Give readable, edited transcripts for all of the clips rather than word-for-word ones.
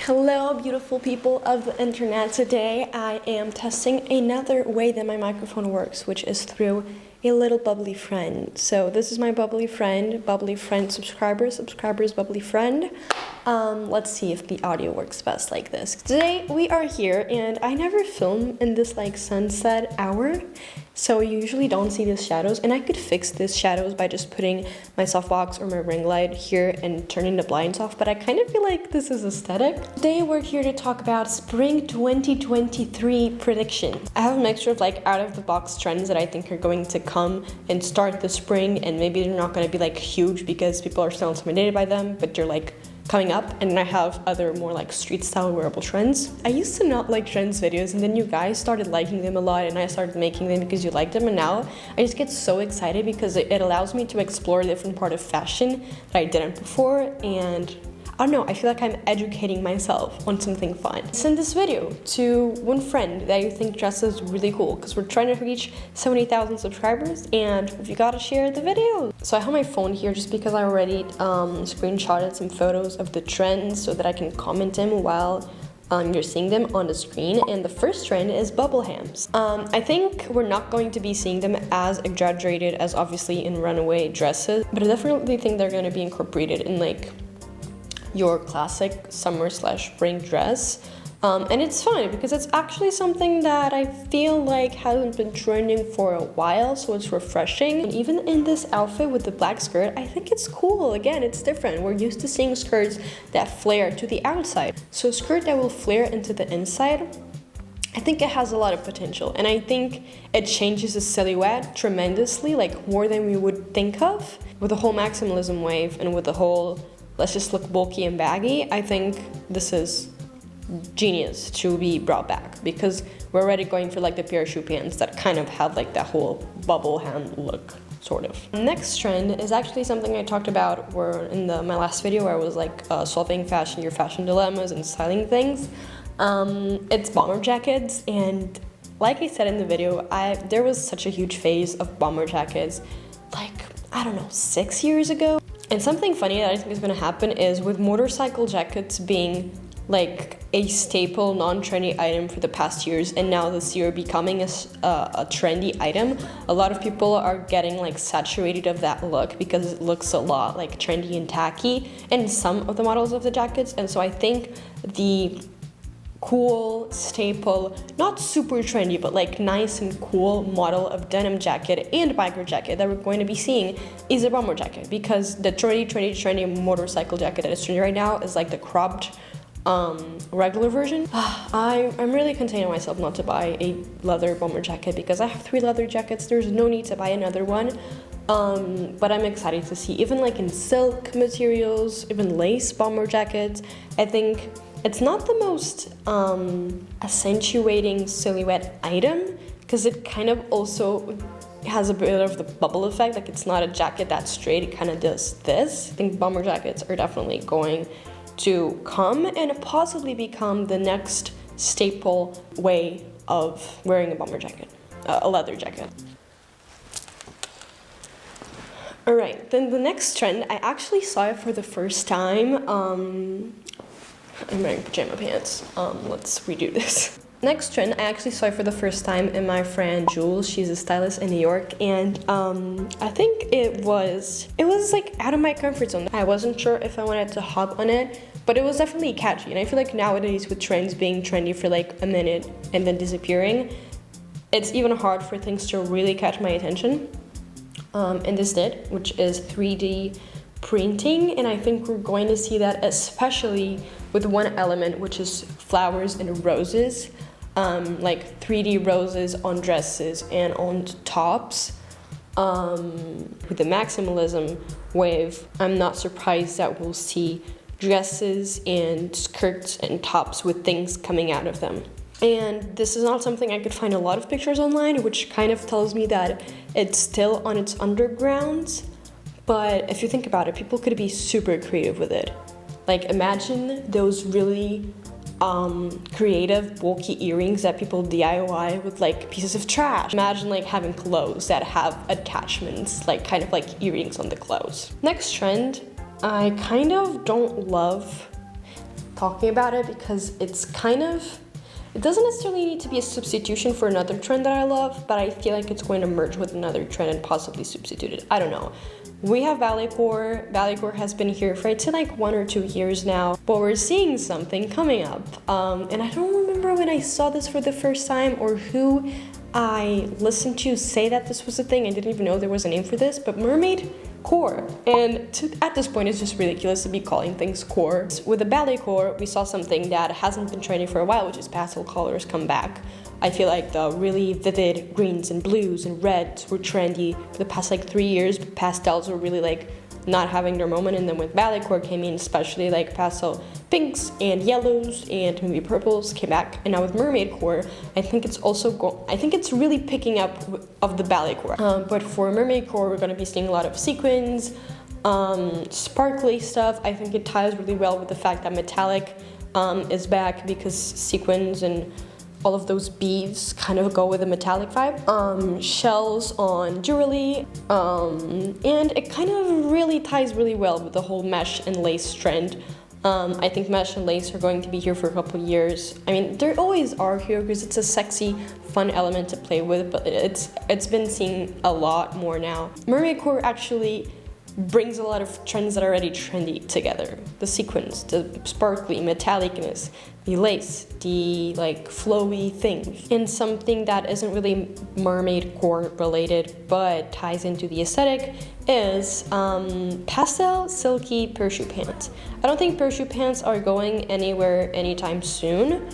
Hello beautiful people of the internet. Today I am testing another way that my microphone works, which is through a little bubbly friend. So this is my bubbly friend subscribers, bubbly friend. Let's see if the audio works best like this. Today we are here and I never film in this like sunset hour, so you usually don't see these shadows, and I could fix these shadows by just putting my softbox or my ring light here and turning the blinds off, but I kind of feel like this is aesthetic. Today we're here to talk about spring 2023 prediction. I have a mixture of like out of the box trends that I think are going to come and start the spring, and maybe they're not going to be like huge because people are still intimidated by them, but they're like coming up. And then I have other more like street style wearable trends. I used to not like trends videos, and then you guys started liking them a lot and I started making them because you liked them, and now I just get so excited because it allows me to explore a different part of fashion that I didn't before, and I don't know, I feel like I'm educating myself on something fun. Send this video to one friend that you think dresses really cool, because we're trying to reach 70,000 subscribers, and you gotta share the video. So I have my phone here just because I already screenshotted some photos of the trends so that I can comment them while you're seeing them on the screen. And the first trend is bubble hams. I think we're not going to be seeing them as exaggerated as obviously in runaway dresses, but I definitely think they're gonna be incorporated in like your classic summer/spring dress. And it's fun because it's actually something that I feel like hasn't been trending for a while, so it's refreshing. And even in this outfit with the black skirt, I think it's cool. Again, it's different. We're used to seeing skirts that flare to the outside. So a skirt that will flare into the inside, I think it has a lot of potential, and I think it changes the silhouette tremendously, like more than we would think of. With the whole maximalism wave and with the whole let's just look bulky and baggy, I think this is genius to be brought back, because we're already going for like the parachute pants that kind of have like that whole bubble hem look, sort of. Next trend is actually something I talked about in my last video, where I was like solving your fashion dilemmas and styling things. It's bomber jackets, and like I said in the video, there was such a huge phase of bomber jackets like, I don't know, 6 years ago. And something funny that I think is going to happen is with motorcycle jackets being like a staple non-trendy item for the past years, and now this year becoming a trendy item, a lot of people are getting like saturated of that look because it looks a lot like trendy and tacky in some of the models of the jackets. And so I think the cool staple, not super trendy, but like nice and cool model of denim jacket and biker jacket that we're going to be seeing is a bomber jacket, because the trendy motorcycle jacket that is trendy right now is like the cropped regular version. I'm really containing myself not to buy a leather bomber jacket because I have 3 leather jackets. There's no need to buy another one. But I'm excited to see, even like in silk materials, even lace bomber jackets. I think it's not the most accentuating silhouette item, because it kind of also has a bit of the bubble effect. Like, it's not a jacket that's straight, it kind of does this. I think bomber jackets are definitely going to come and possibly become the next staple way of wearing a bomber jacket, a leather jacket. All right, then the next trend, I actually saw it for the first time. I'm wearing pajama pants. Let's redo this. Next trend, I actually saw it for the first time in my friend Jules. She's a stylist in New York, and I think it was like out of my comfort zone. I wasn't sure if I wanted to hop on it, but it was definitely catchy. And I feel like nowadays with trends being trendy for like a minute and then disappearing, it's even hard for things to really catch my attention. And this did, which is 3D printing, and I think we're going to see that especially with one element, which is flowers and roses, like 3D roses on dresses and on tops. With the maximalism wave, I'm not surprised that we'll see dresses and skirts and tops with things coming out of them. And this is not something I could find a lot of pictures online, which kind of tells me that it's still on its underground. But if you think about it, people could be super creative with it. Like, imagine those really creative bulky earrings that people DIY with like pieces of trash. Imagine like having clothes that have attachments, like kind of like earrings on the clothes. Next trend, I kind of don't love talking about it because it's kind of, it doesn't necessarily need to be a substitution for another trend that I love, but I feel like it's going to merge with another trend and possibly substitute it. I don't know. We have ballet core. Ballet core has been here for, I'd say, like 1 or 2 years now, but we're seeing something coming up. And I don't remember when I saw this for the first time or who I listened to say that this was a thing. I didn't even know there was a name for this, but mermaid core. And at this point, it's just ridiculous to be calling things core. With the ballet core, we saw something that hasn't been trending for a while, which is pastel colors come back. I feel like the really vivid greens and blues and reds were trendy for the past like 3 years, but pastels were really like not having their moment. And then with ballet core came in, especially like pastel pinks and yellows and maybe purples came back. And now with mermaid core, I think it's also I think it's really picking up of the ballet core. But for mermaid core, we're going to be seeing a lot of sequins, sparkly stuff. I think it ties really well with the fact that metallic is back, because sequins and all of those beads kind of go with a metallic vibe. Shells on jewelry, and it kind of really ties really well with the whole mesh and lace trend. I think mesh and lace are going to be here for a couple of years. I mean, they always are here because it's a sexy, fun element to play with, but it's been seen a lot more now. Mermaid core actually brings a lot of trends that are already trendy together. The sequins, the sparkly metallicness, the lace, the like flowy things. And something that isn't really mermaid core related but ties into the aesthetic is pastel silky parachute pants. I don't think parachute pants are going anywhere anytime soon.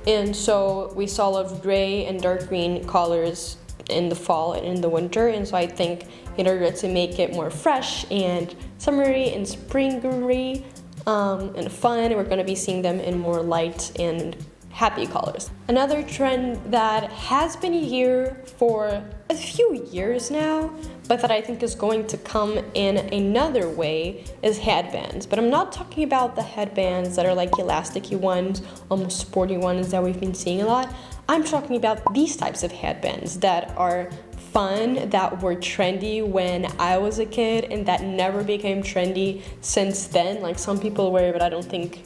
And so we saw a lot of gray and dark green colors in the fall and in the winter, and so I think in order to make it more fresh and summery and springery and fun, we're going to be seeing them in more light and happy colors. Another trend that has been here for a few years now, but that I think is going to come in another way, is headbands. But I'm not talking about the headbands that are like elasticy ones, almost sporty ones that we've been seeing a lot. I'm talking about these types of headbands that are fun, that were trendy when I was a kid, and that never became trendy since then. Like, some people wear it, but I think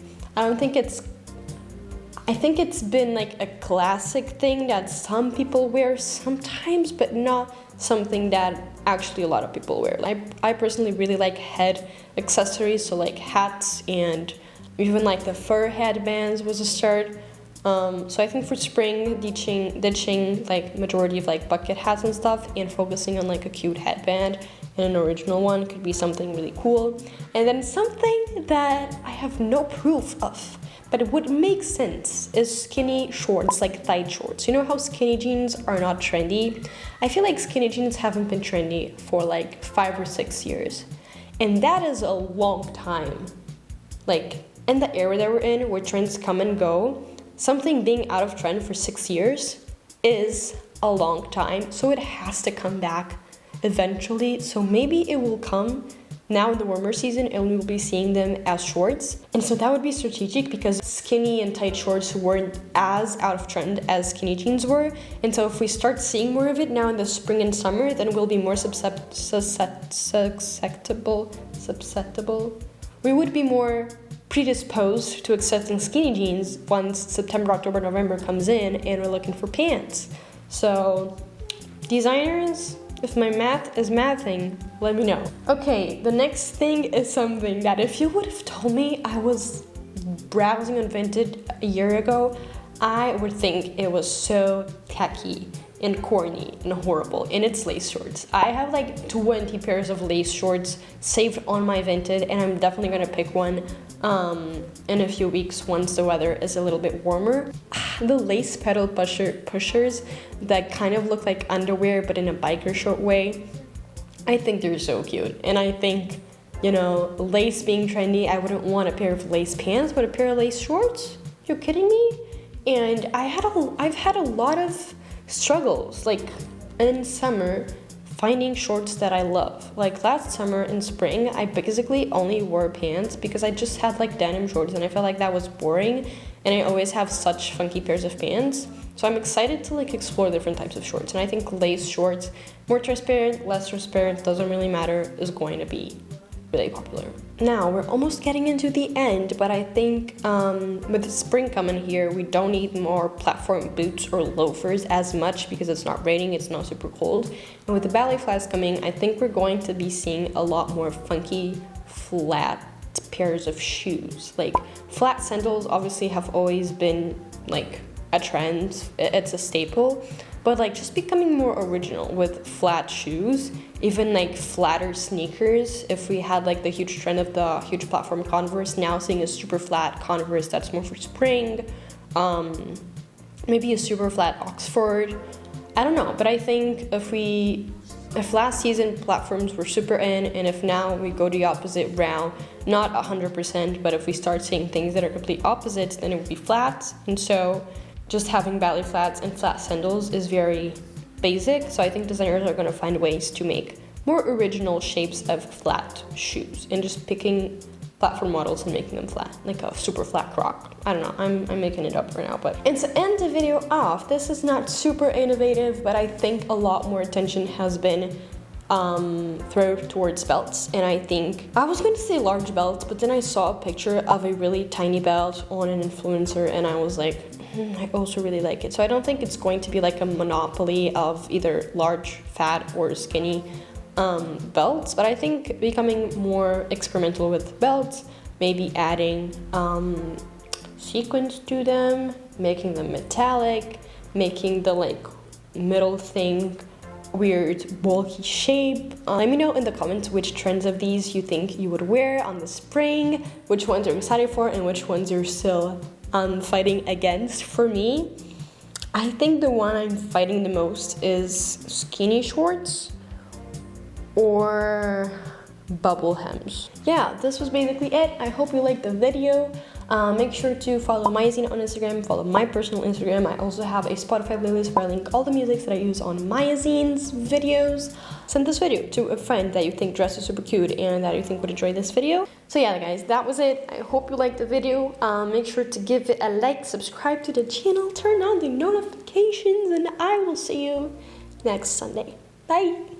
it's been like a classic thing that some people wear sometimes, but not something that actually a lot of people wear. I personally really like head accessories, so like hats, and even like the fur headbands was a start. So I think for spring, ditching like majority of like bucket hats and stuff and focusing on like a cute headband and an original one could be something really cool. And then something that I have no proof of, but it would make sense, is skinny shorts, like tight shorts. You know how skinny jeans are not trendy? I feel like skinny jeans haven't been trendy for like 5 or 6 years. And that is a long time. Like, in the era that we're in, where trends come and go, something being out of trend for 6 years is a long time. So it has to come back eventually. So maybe it will come now in the warmer season, and we will be seeing them as shorts. And so that would be strategic, because skinny and tight shorts weren't as out of trend as skinny jeans were. And so if we start seeing more of it now in the spring and summer, then we'll be more susceptible. We would be more predisposed to accepting skinny jeans once September, October, November comes in and we're looking for pants. So designers, if my math is mathing, let me know. Okay, the next thing is something that if you would have told me I was browsing on Vinted a year ago, I would think it was so tacky and corny and horrible, and it's lace shorts. I have like 20 pairs of lace shorts saved on my Vinted, and I'm definitely gonna pick one in a few weeks once the weather is a little bit warmer. The lace pedal pushers that kind of look like underwear but in a biker short way, I think they're so cute. And I think, you know, lace being trendy, I wouldn't want a pair of lace pants, but a pair of lace shorts? You're kidding me? And I've had a lot of struggles, like in summer, finding shorts that I love. Like last summer in spring, I basically only wore pants because I just had like denim shorts, and I felt like that was boring, and I always have such funky pairs of pants. So I'm excited to like explore different types of shorts, and I think lace shorts, more transparent, less transparent, doesn't really matter, is going to be really popular. Now we're almost getting into the end, but I think with the spring coming here, we don't need more platform boots or loafers as much because it's not raining, it's not super cold. And with the ballet flats coming, I think we're going to be seeing a lot more funky, flat pairs of shoes. Like flat sandals obviously have always been like a trend, it's a staple, but like just becoming more original with flat shoes, even like flatter sneakers. If we had like the huge trend of the huge platform Converse, now seeing a super flat Converse that's more for spring, maybe a super flat Oxford, I don't know. But I think if last season platforms were super in, and if now we go the opposite route, not 100%, but if we start seeing things that are complete opposites, then it would be flats. And so just having ballet flats and flat sandals is very basic. So I think designers are going to find ways to make more original shapes of flat shoes and just picking platform models and making them flat, like a super flat croc. I don't know, I'm making it up right now. But and to end the video off, this is not super innovative, but I think a lot more attention has been thrown towards belts. And I think I was going to say large belts, but then I saw a picture of a really tiny belt on an influencer, and I was like, I also really like it. So I don't think it's going to be like a monopoly of either large, fat, or skinny belts, but I think becoming more experimental with belts, maybe adding sequins to them, making them metallic, making the like middle thing weird bulky shape. Let me know in the comments which trends of these you think you would wear on the spring, which ones you're excited for, and which ones you're still fighting against. For me, I think the one I'm fighting the most is skinny shorts or bubble hems. Yeah, this was basically it. I hope you liked the video. Make sure to follow my zine on Instagram, follow my personal Instagram. I also have a Spotify playlist where I link all the music that I use on my zine's videos. Send this video to a friend that you think dresses super cute and that you think would enjoy this video. So yeah, guys, that was it. I hope you liked the video. Make sure to give it a like, subscribe to the channel, turn on the notifications, and I will see you next Sunday. Bye!